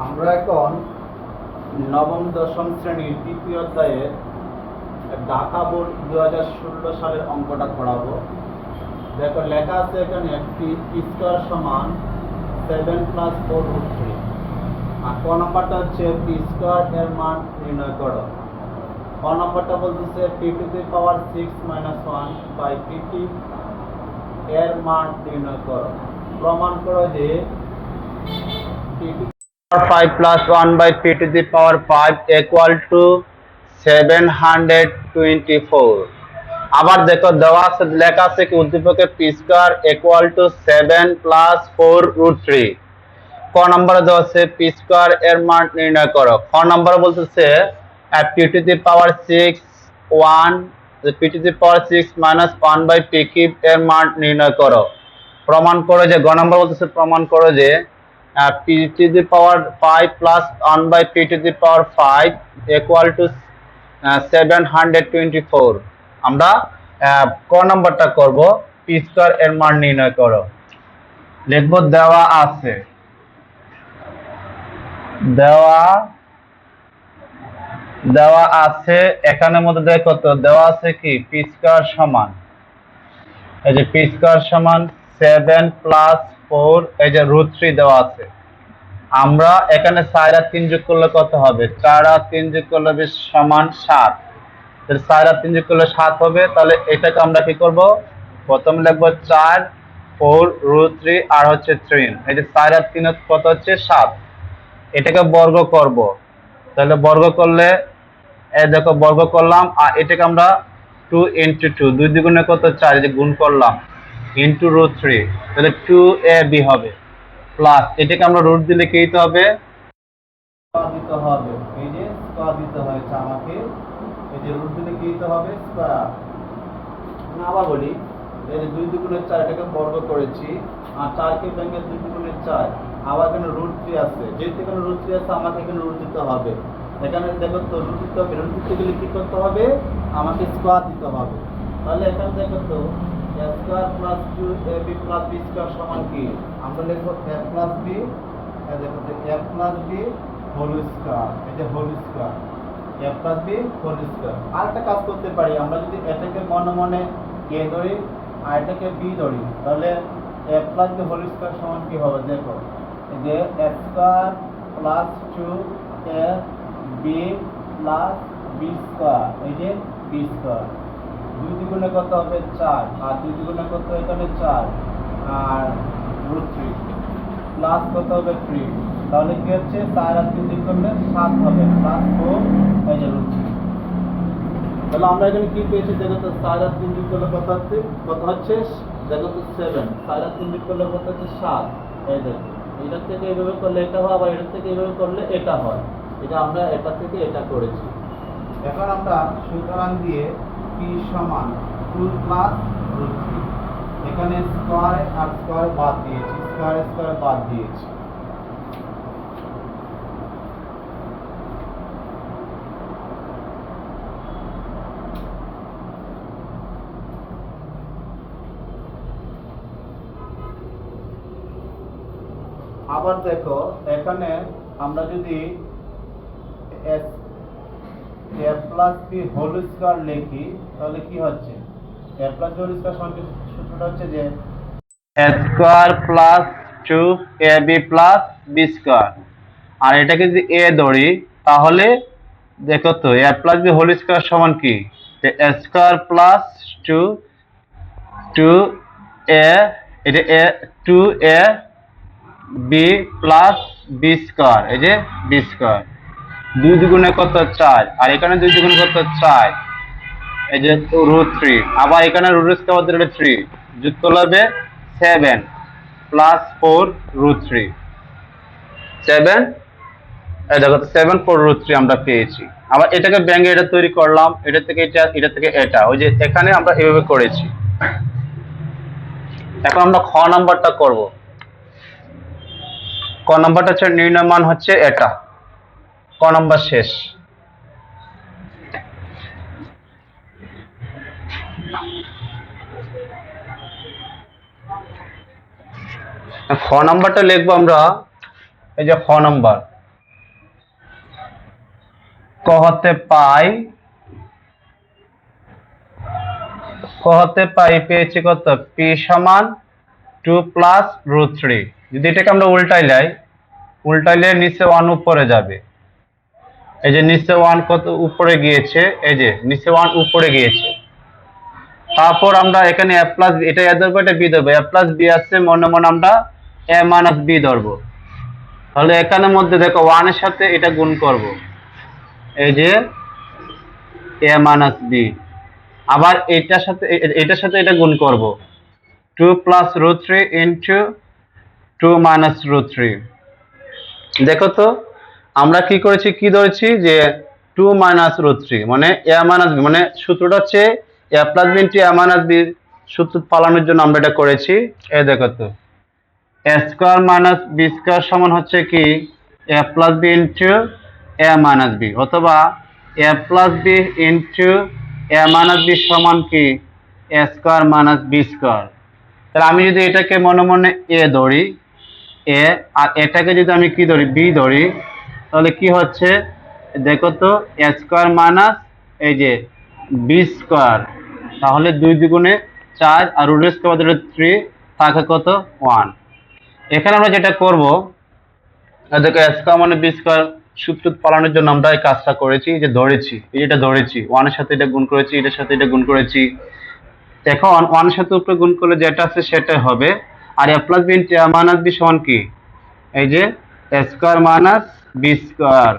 আমরা এখন নবম দশম শ্রেণীর তৃতীয় অধ্যায়ে ঢাকা বোর্ড 2016 সালের অঙ্কটা করাবো। দেখো লেখা আছে এখানে পি স্কোয়ার সমান 7 + 4√3। আর ক নম্বরটা হচ্ছে পি স্কোয়ার এর মান নির্ণয় করো। ক নম্বরটা বলতেছে p⁻6 - 1 pt এর মান নির্ণয় করো। প্রমাণ করো যে p⁵ + 1/p⁵ = 724। আবার দেখো দেওয়া আছে, লেখা আছে কি উদ্দীপকে p² = 7 + 4√3। ক নম্বরে দেওয়া আছে p² এর মান নির্ণয় করো। খ নম্বরে বলতেছে p⁻6 - 1/p³ এর মান নির্ণয় করো। প্রমাণ করো যে গ নম্বর বলতেছে প্রমাণ করো যে p⁵ + 1/p⁵ = 724। আমরা ক নম্বরটা করব, p² এর মান নির্ণয় করো। লিখব দেওয়া আছে এখানের মধ্যে দেখো তো দেওয়া আছে কি p² সমান, এই যে p² সমান 7 + 4, এই যে √3 দেওয়া আছে। আমরা এখানে 4 আর 3 যোগ করলে কত হবে? 4 আর 3 যোগ করলে সমান 7। তাহলে 4 আর 3 যোগ করলে 7 হবে। তাহলে এটাকে আমরা কি করব? প্রথমে লিখব 4 4 √3 আর হচ্ছে 3। এই যে 4 আর 3 কত হচ্ছে? 7। এটাকে বর্গ করব। তাহলে বর্গ করলে এই দেখো বর্গ করলাম, আর এটাকে আমরা 2 × 2, 2 দ্বিগুণে কত? 4, এই যে গুণ করলাম ইনটু √3, তাহলে 2ab হবে। প্লাস এটাকে আমরা রুট দিলে কি দিতে হবে? দিতে হবে। এই যে স্কয়ার দিতে হয়েছে আমাকে, এই যে রুট দিলে কি দিতে হবে? স্কয়ার। আবার বলি, এই যে 2 দ্বিগুণে 4, এটাকে বর্গ করেছি, আর 4 কে ভেঙে 2 দ্বিগুণে 4, আবার এখানে √3 আছে। যেহেতু এখানে √3 আছে, আমাকে এখানে রুট দিতে হবে। এখানে দেখো তো রুট দিতে হবে, রুট দিতে গেলে কি করতে হবে? আমাকে স্কয়ার দিতে হবে। তাহলে এখানে দেখো তো a² + 2ab + b² সমান কি? আমরা লিখব a + b, এই দেখো তো a + b হোল স্কয়ার, এই যে whole square, a + b whole square. আরেকটা কাজ করতে পারি, আমরা যদি এটাকে মনে মনে a ধরি আর এটাকে b ধরি, তাহলে a + b হোল স্কয়ার সমান কি হবে? দেখো এই যে a² + 2ab + b², এই যে b²। 2 দ্বিগুণে কত হবে? 4, আর 2 দ্বিগুণে কত? এখানে 4 আর √3 প্লাস কত হবে? 3। তাহলে কি হচ্ছে? 4 আর 3 যোগ করলে 7 হবে, প্লাস 4, এই যে √3। তাহলে আমরা এখানে কি পেয়েছি? দেখো তো 4 আর 3 যোগ করলে কত হচ্ছে? দেখো তো 7, 4 আর 3 যোগ করলে কত হচ্ছে? 7। এই দেখো এটা থেকে এইভাবে করলে এটা হয়, আবার এটা থেকে এইভাবে করলে এটা হয়। এটা আমরা এটা থেকে এটা করেছি। এখন আমরা সুতরাং দিয়ে p সমান 2 + √3, এখানে স্কয়ার আর স্কয়ার বাদ দিয়েছি, স্কয়ার স্কয়ার বাদ দিয়েছি। আবার দেখো এখানে আমরা যদি a + b হোল স্কয়ার লিখি, তাহলে কি হচ্ছে? a + b হোল স্কয়ার সমান সূত্রটা হচ্ছে যে a² + 2ab + b²। আর এটাকে যদি a ধরি, তাহলে দেখো তো a + b হোল স্কয়ার সমান কি? যে a² + 2a, এটা a 2ab + b², এই যে b²। 2 দ্বিগুণে কত? 4, আর এখানে 2 দ্বিগুণে কত? 4, এই যে √3, আবার এখানে √3 বদলে 3 যোগ করলে হবে 7 + 4 √3, 7, এই দেখো 7 4 √3 আমরা পেয়েছি। আবার এটাকে ভেঙে এটা তৈরি করলাম, এটা থেকে এটা, এটা থেকে এটা, ওই যে এখানে আমরা এভাবে করেছি। এখন আমরা খ নাম্বারটা করব। ক নাম্বারটা হচ্ছে নির্ণয় মান হচ্ছে এটা। ক নাম্বার শেষ। খ নাম্বারটা লিখবো আমরা, এই যে খ নাম্বার, ক হতে পাই পেয়েছি কত পি সমান 2 প্লাস রুট 3। যদি এটাকে আমরা উল্টাইলে নিচে 1 উপরে যাবে। এই যে নিচে 1 কত উপরে গিয়েছে, এই যে নিচে 1 উপরে গিয়েছে। তারপর আমরা এখানে a প্লাস এটা a ধরবো, এটা b ধরবো। a প্লাস b আছে, মনে মনে আমরা a মাইনাস b ধরবো। তাহলে এখানের মধ্যে দেখো 1 এর সাথে এটা গুণ করব, এই যে a মাইনাস b। আবার এটার সাথে এটা গুণ করব, 2 plus root 3 into 2 minus root 3। দেখো তো আমরা কি করেছি, কি ধরেছি যে 2 মাইনাস রুট 3 মানে a মাইনাস b, মানে সূত্রটা হচ্ছে a plus b into a minus b। সূত্র পালানোর জন্য আমরা এটা করেছি। এই দেখো তো a square minus b square সমান হচ্ছে কি a plus b into a minus b, অথবা a plus b into a minus b সমান কি a square minus b square. তাহলে আমি যদি এটাকে মনে মনে a ধরি, a, আর এটাকে যদি আমি কি ধরি b ধরি, তাহলে কি হচ্ছে দেখো তো a স্কয়ার মাইনাস এই যে b স্কয়ার। তাহলে 2 দ্বিগুণে 4 আর রুট স্কয়ার বাদ 3 থাকে কত 1। এখানে আমরা যেটা করব, দেখো a স্কয়ার মানে b স্কয়ার সূত্র পালনের জন্য আমরা এই কাজটা করেছি, যে ধরেছি, এই যেটা ধরেছি 1 এর সাথে এটা গুণ করেছি, এটার সাথে এটা গুণ করেছি। এখন 1 এর সাথে উপরে গুণ করলে যেটা আছে সেটাই হবে। আর a plus b into a minus b সমান কি এই যে a square minus b square.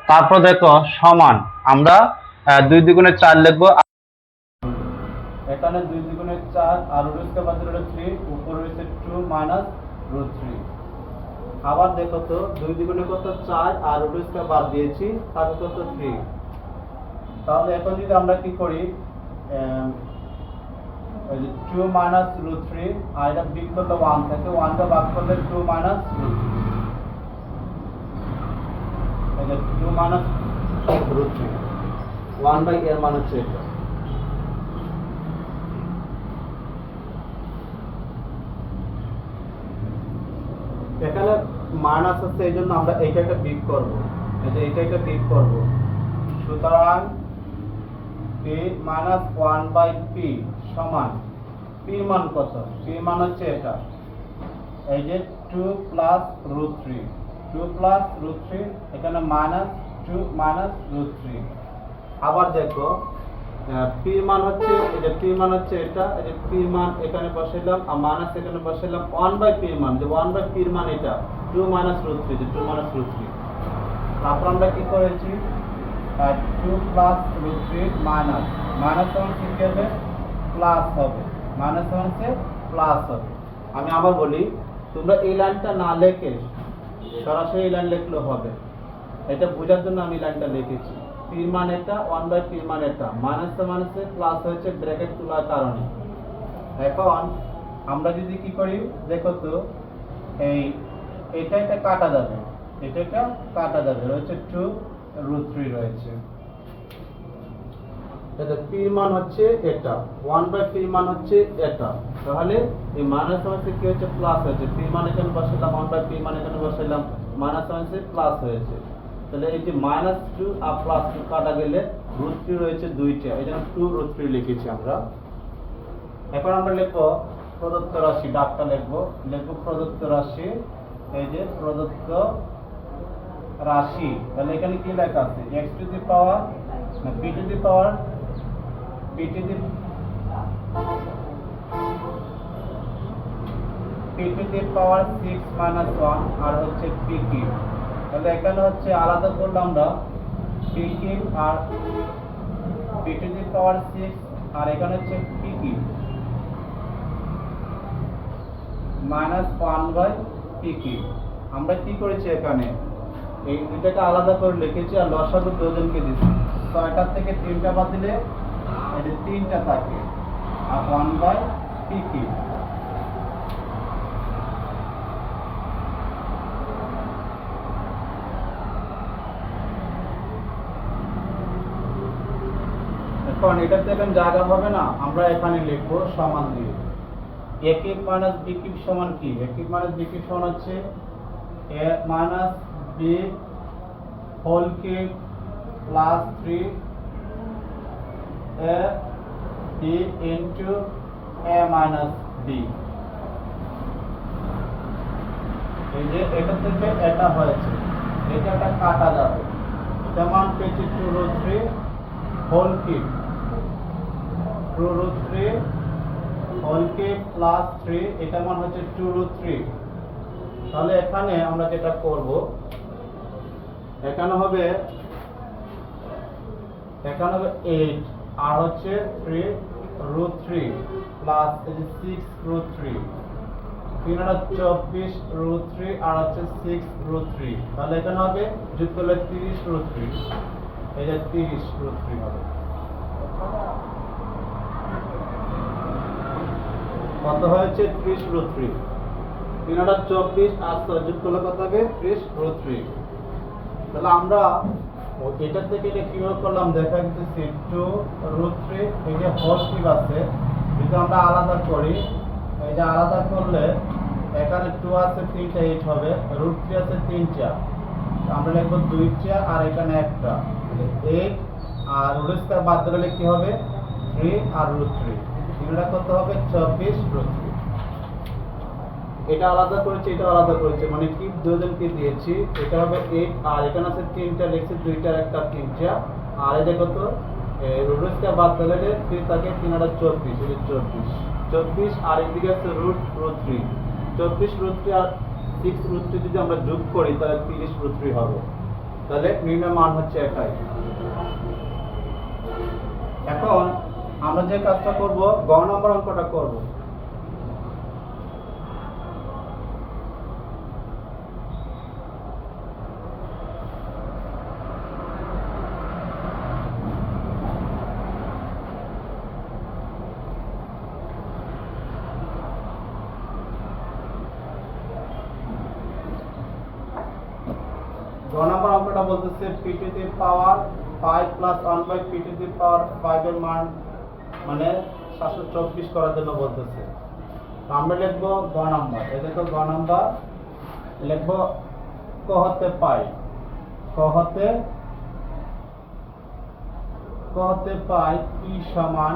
তারপর দেখো সমান আমরা 2 দ্বিগুণে 4 লিখবো। এখানে 2 দ্বিগুণে 4 আর রুট স্কয়ার বাদ 3, উপরে রয়েছে 2 মাইনাস রুট 3। আবার দেখো তো 2 দ্বিগুণে কত 4 আর রুট স্কয়ার বাদ দিয়েছি, তাহলে কত 3। তাহলে এখন যদি আমরা কি করি, ওই যে 2 মাইনাস রুট 3 আর এটা বিগ করলে 1 থাকে, 1 টা ভাগ করলে 2 মাইনাস রুট 3, এই যে 2 মাইনাস রুট 3 1 বাই এর মান হচ্ছে এটা। এখানে মাইনাস আছে, এই জন্য আমরা এইটা একটা বিগ করব, এই যে এইটা একটা বিগ করব। সুতরাং p মাইনাস 1 বাই p সমান p মান কত, p মান হচ্ছে এটা, এই যে 2 প্লাস রুট 3, 2 প্লাস রুট 3, এখানে মাইনাস 2 মাইনাস রুট 3। আবার দেখো p মান হচ্ছে এই যে p মান হচ্ছে এটা, এই যে p মান এখানে বসাইলাম আর মাইনাস এখানে বসাইলাম 1 বাই p মান, যে 1 বাই p মান এটা 2 মাইনাস রুট 3, যে 2 মাইনাস রুট 3। তারপর আমরা কি করেছি 2 প্লাস রুট 3 মাইনাস মাইনাস সমান কি হবে প্লাস হবে, মাইনাস সমান প্লাস হবে। আমি আবার বলি, তোমরা এই লাইনটা না লিখে সরাসরি এই লাইন লিখলেও হবে, এটা বোঝার জন্য আমি লাইনটা লিখেছি। p মান এটা 1 বাই p মান এটা, মাইনাস মাইনাসে প্লাস হয়েছে ব্র্যাকেট তোলার কারণে। এখন আমরা যদি কি করি দেখো তো, এটা কাটা যাবে, এটা কাটা যাবে, রয়েছে 2 রুট 3 রয়েছে। এটা p মান হচ্ছে এটা, 1 বাই p মান হচ্ছে এটা, তাহলে এই মাইনাস মাইনাসে কি হচ্ছে প্লাস হয়েছে, p মান এখানে বসাইলাম 1 বাই p মান এখানে বসাইলাম, মাইনাস মাইনাসে প্লাস হয়েছে। তাহলে এই যে মাইনাস 2 আর প্লাস 2 কাটা গেলে রুট 3 রয়েছে দুইটা, এই জন্য 2 রুট 3 লিখেছি আমরা। এখন আমরা লিখব প্রদত্ত রাশি, ডাকটা লিখব প্রদত্ত রাশি, এই যে প্রদত্ত রাশি। তাহলে এখানে কি লেখা আছে x two the power p to the power 6 minus 1 আর হচ্ছে p কিউব। তাহলে এখানে হচ্ছে আলাদা করলাম আমরা p কিউব আর p টু দি পাওয়ার 6, আর এখানে হচ্ছে p cube minus 1 by p cube. আমরা কি করেছি এখানে এই দুটাকে আলাদা করে লিখেছি আর লসাগু দুজনকে দিচ্ছি। 6টার থেকে 3টা বাদ দিলে এই 3টা থাকে আর 1 বাই p কিউব। এখন এটাতে এখন জায়গা হবে না, আমরা এখানে লিখব সমান দিয়ে a cube minus b cube সমান কি, a cube minus b cube সমান হচ্ছে a minus b whole cube plus 3 a b into a minus b। এই যে এটা থেকে এটা হয়েছে, এটা কাটা যাবে, এটা মান পেয়েছি 2√3 whole cube, 2√3 whole cube plus 3, এটা মান হচ্ছে 2√3। তাহলে এখানে আমরা যেটা করব, এখানে হবে 8 আর হচ্ছে 3√3 প্লাস 6√3, 3/24√3 আর হচ্ছে 6√3। তাহলে এখানে হবে যোগ করলে 30√3, এই যে 30√3 হবে। কত হয়েছে? 30√3। 3/24 আর যোগ করলে কত হবে? 30√3। তাহলে আমরা এটা থেকে এটা কিভাবে করলাম দেখা দিতেছি, 2√3 এই যে হোল কিউব আছে, যদি আমরা আলাদা করি, এই যে আলাদা করলে এখানে 2 আছে 3টা 8 হবে, √3 আছে 3টা, আমরা লিখবো 2টা আর এখানে একটা 8, আর √3 বাদ দিলে কি হবে? 3 আর √3, এটা কত হবে? 24√3। এটা আলাদা করেছে, এটা আলাদা করেছে, মানে কি দুজনকে দিয়েছি, এটা হবে 8 আর এখানে আছে 3টা লিখছি, 2টার একটা 3টা, আর এটা কত? √3 বাদ দিলে 3 থাকে, 3/24, এই যে 24 আর এদিকে আছে √3, 24√3 আর 6√3 যদি আমরা যোগ করি তাহলে 30√3 হবে। তাহলে নির্ণয় মান হচ্ছে এটাই। এখন আমরা যে কাজটা করব, গ নম্বর অঙ্কটা করব। নম্বর অঙ্কটা বলতেছে p to the power 5 plus 1 by p to the power 5 এর মান মানে 724 করার জন্য বলতেছে। তো আমরা লিখব গ নাম্বার, এই দেখো গ নাম্বার লিখব ক হতে পাই, ক হতে পাই p সমান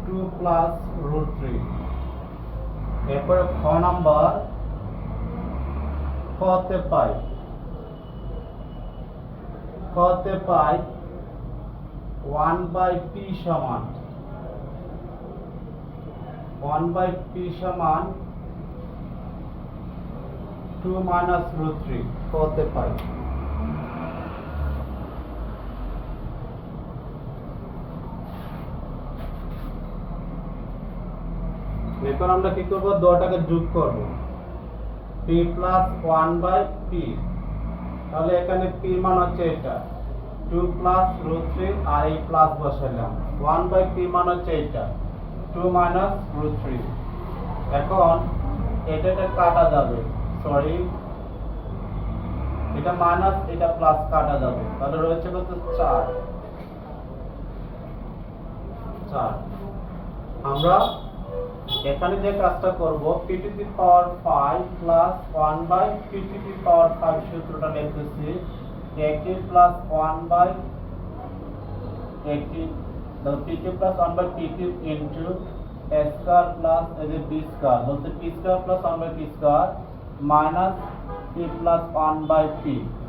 2 প্লাস √3। এরপরে খ নাম্বার ক হতে পাই 1 বাই p সমান 2 মাইনাস √3 হতে পাই। এখন আমরা কি করব? দুটোটাকে যোগ করব, p প্লাস 1 বাই p। তাহলে এখানে p মান হচ্ছে এটা 2 প্লাস √3 আর এই প্লাস বসালাম, 1 বাই p মান হচ্ছে এটা 2 মাইনাস √3। এখন এটা কাটা যাবে, সরি এটা মাইনাস এটা প্লাস কাটা যাবে, তাহলে রয়েছে কত? 4। আমরা এখানে যে কাজটা করব, p to the power 5 plus 1 by p to the power 5 সূত্রটা লিখতেছি 18 প্লাস 1 বাই 18, তাহলে p cube plus 1 by p cube into a square plus এই যে b স্কয়ার, বলতে p square plus 1 by p square minus p plus 1 by p।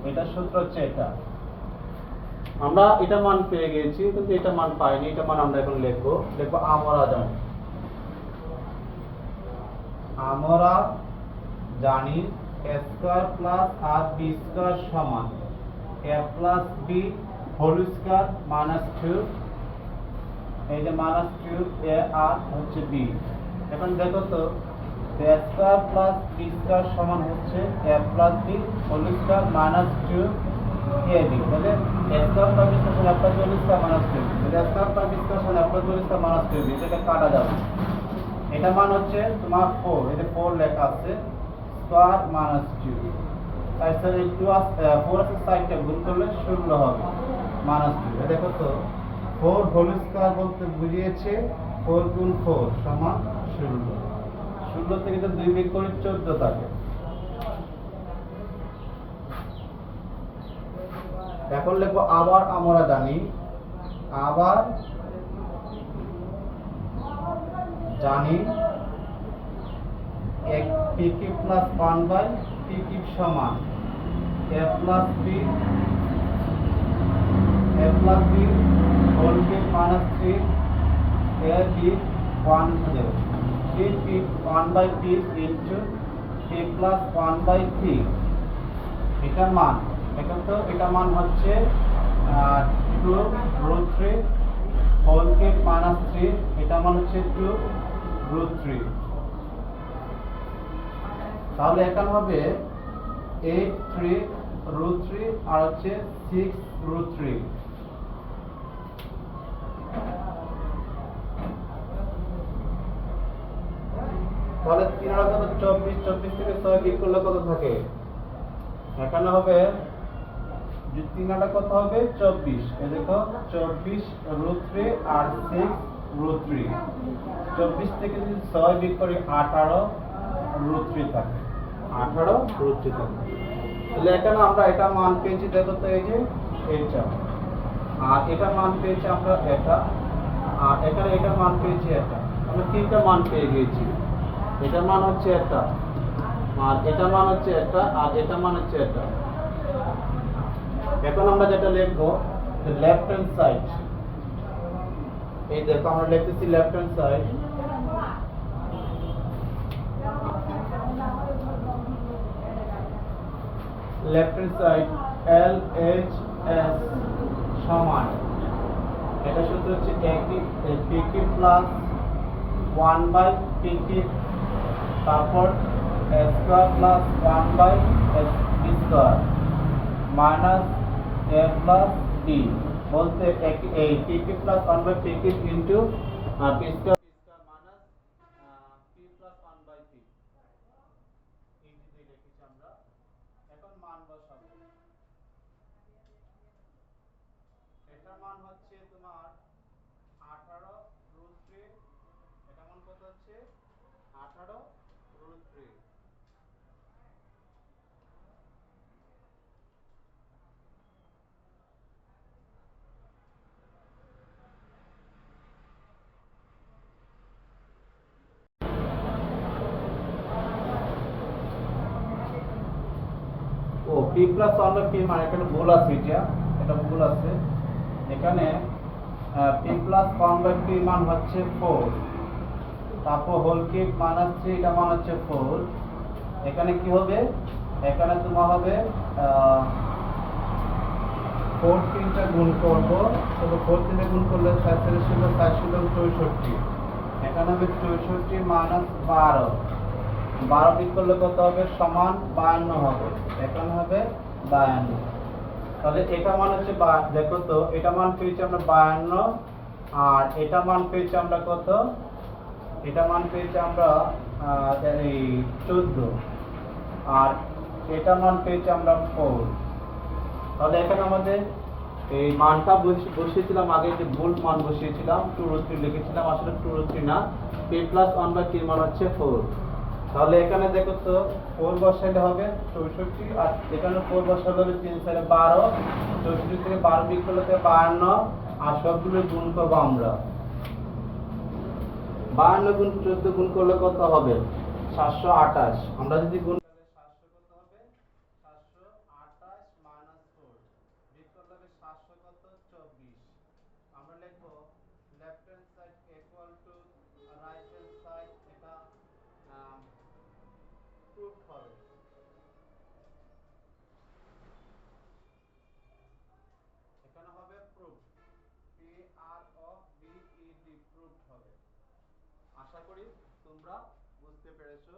এটা সূত্র হচ্ছে এটা। আমরা এটা মান পেয়ে গেছি, কিন্তু এটা মান পাইনি, এটা মান আমরা এখন লিখব আমরা জানি a স্কয়ার প্লাস আর b স্কয়ার সমান a plus b whole square minus 2, এই যে মাইনাস 2 a আর হচ্ছে b। এখন দেখো তো a square plus b square সমান হচ্ছে a plus b whole square minus 2 ab। তাহলে a square plus b square a plus b whole square minus 2, তাহলে a square plus b square সমান a plus b whole square minus 2, এটা কাটা যাবে। এটা মান হচ্ছে তোমার 4, এটা 4 লেখা আছে স্কয়ার মাইনাস 2, তাই স্যার এই 2 4 আছে সাইডটা গুণ করলে 16 হবে মাইনাস 2। দেখো তো 4 হোল স্কয়ার বলতে বুঝিয়েছে 4 গুণ 4 সমান 16, 16 থেকে তো 2 বিয়োগ করে 14 থাকে। এখন লিখবো আবার আমরা জানি, আবার জানি এক p q plus 1 by p q সমান a plus b whole cube minus 3 a b 1 0 পি 1 by p into p plus 1 by 3 এটার মান এখন তো এটা মান হচ্ছে 2 রুট 3 হোল কিউব মাইনাস 3 এটা মান হচ্ছে 2 রুট 3। তাহলে এখানে হবে 8 3 রুট 3 আর হচ্ছে 6 রুট 3। তাহলে 3 আর কত 24, 24 থেকে 6 বিয়োগ করলে কত থাকে? এখানে হবে 3 আর কত হবে 24, এই দেখো 24 রুট 3 আর 6 রুট 3। 24 থেকে যদি 6 বিয়োগ করি 18 রুট 3 থাকে, 18 রুট 3 থাকে। তাহলে এখানে আমরা এটা মান পেয়েছি, দেখো তো এই যে এটা, আর এটা মান পেয়েছি আমরা এটা, আর এখানে এটা মান পেয়েছি এটা। আমরা তিনটা মান পেয়ে গেছি। এটা মান হচ্ছে এটা, আর এটা মান হচ্ছে এটা, আর এটা মান হচ্ছে এটা। এখন আমরা যেটা লিখবো লেফট হ্যান্ড সাইড, এই দেখো আমরা লিখতেছি left hand side. Left hand side L H S সমান, এটা সূত্র হচ্ছে p q plus 1 by p q, তারপর s square plus 1 by s b square minus a plus d, বলতে এই p q plus 1 by p q into p square minus p plus 1 by p into দিয়ে লিখেছি আমরা। এখন মান বসাবো। এটার মান হচ্ছে তোমার 18 রুট 3, এটা মান কত হচ্ছে 18 রুট 3। ও পি প্লাস 1 বাই পি মানে এখানে ভুল আছে, এটা ভুল আছে। এখানে পি প্লাস 1 বাই পি মান হচ্ছে 4, তারপর হোল কিউব মাইনাস 3 এটা মান হচ্ছে 4। এখানে কি হবে, এখানে তোমার হবে 4 3টা গুণ করব, তবে 4 3টা গুণ করলে 4 4 ছিল 4 ছিল 64, এখানে হবে 64 মাইনাস 12, 12 বিয়োগ করলে কত হবে সমান 52 হবে, এখানে হবে 52। তাহলে এটা মান হচ্ছে দেখো তো এটা মান পেয়েছি আমরা 52, আর এটা মান পেয়েছি আমরা কত, এটা মান পেয়েছি আমরা এই 14, আর এটা মান পেয়েছি আমরা 4। তাহলে এখানে আমাদের এই মানটা বসিয়েছিলাম, আগে যে ভুল মান বসিয়েছিলাম 2 রুট 3 লিখেছিলাম, আসলে 2 রুট 3 না, p প্লাস 1 বাই 3 মান হচ্ছে 4। তাহলে এখানে দেখো তো 4 বসাইলে হবে 64, আর এখানে 4 বসাইলে হবে 3 4 12, 64 থেকে 12 বিয়োগ করলে 52, আর সবগুলো গুণ করব আমরা। 52 গুণ 14 গুণ করলে কত হবে 728, আমরা যদি গুণ করলে 700 কত হবে 728 মাইনাস 4 বিয়োগ করলে হবে 700 কত 24। আমরা লিখব left hand side equal to right hand side, এটা প্রুফ হবে। এখানে হবে প্রুফ, পি আর ও বি ই ডি, প্রুফ হবে। আশা করি তোমরা বুঝতে পেরেছো।